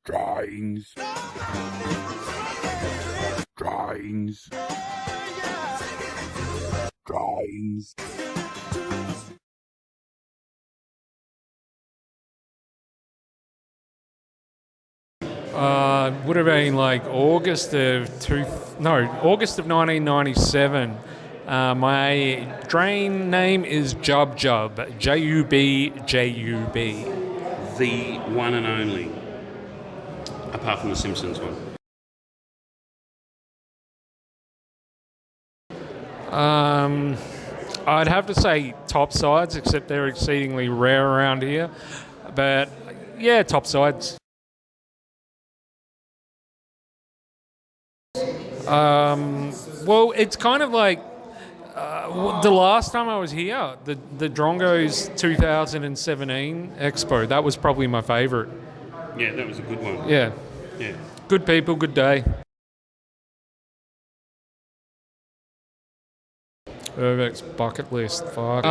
Drawings. Drawings. Drawings. Would have been like August of 1997. My drain name is Jub Jub, Jub. The one and only, apart from the Simpsons one. I'd have to say topsides, except they're exceedingly rare around here. But yeah, topsides. Well, it's kind of like the last time I was here, the Drongo's 2017 Expo. That was probably my favourite. Yeah, that was a good one. Yeah. Yeah. Good people, good day. Urbex bucket list. Fuck.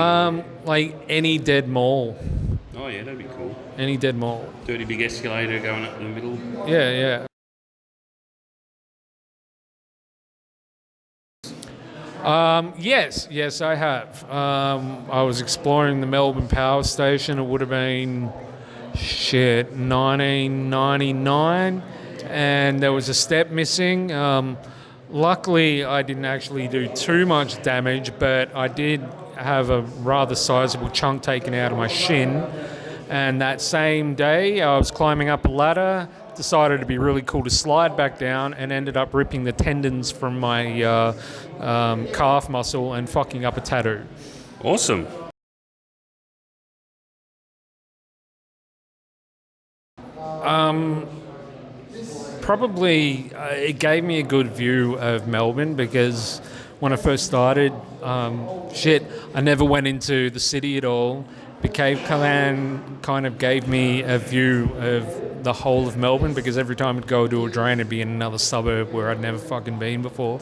Like any dead mall. Oh yeah, that'd be cool. Any dead mall. Dirty big escalator going up in the middle. Yeah. Yes, I have. I was exploring the Melbourne Power Station. It would have been 1999, and there was a step missing. Luckily, I didn't actually do too much damage, but I did have a rather sizable chunk taken out of my shin. And that same day, I was climbing up a ladder, decided it'd be really cool to slide back down, and ended up ripping the tendons from my calf muscle and fucking up a tattoo. Awesome. Probably it gave me a good view of Melbourne, because when I first started, I never went into the city at all. But Cave Clan kind of gave me a view of the whole of Melbourne, because every time I'd go to a drain, it'd be in another suburb where I'd never fucking been before.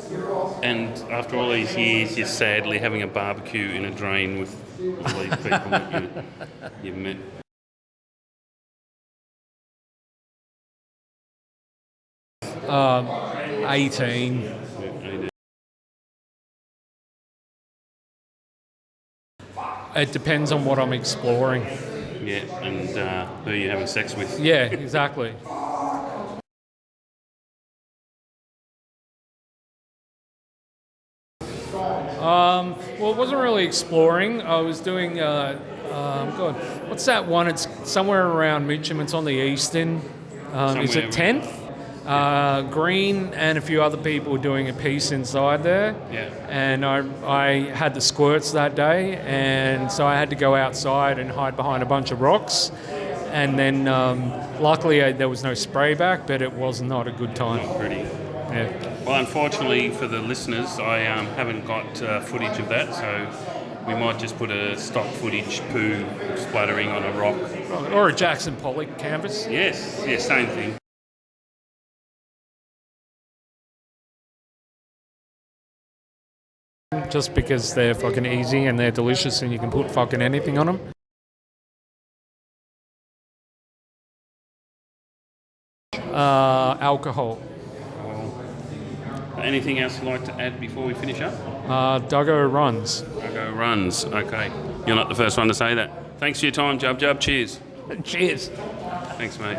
And after all these years, you're sadly having a barbecue in a drain with all these people that you've met. Um, 18. It depends on what I'm exploring. Yeah, and who you're having sex with. Yeah, exactly. Well, it wasn't really exploring. I was doing, God, what's that one? It's somewhere around Mitcham. It's on the eastern. Is it 10th? Green and a few other people were doing a piece inside there. Yeah. And I had the squirts that day, and so I had to go outside and hide behind a bunch of rocks. And then luckily there was no spray back, but it was not a good time. Not pretty. Yeah. Well, unfortunately for the listeners, I haven't got footage of that, so we might just put a stock footage poo spluttering on a rock. Or a Jackson Pollock canvas. Yes, yeah, same thing. Just because they're fucking easy and they're delicious and you can put fucking anything on them. Alcohol. Anything else you'd like to add before we finish up? Duggo runs. Duggo runs, okay. You're not the first one to say that. Thanks for your time, Jub Jub. Cheers. Cheers. Thanks, mate.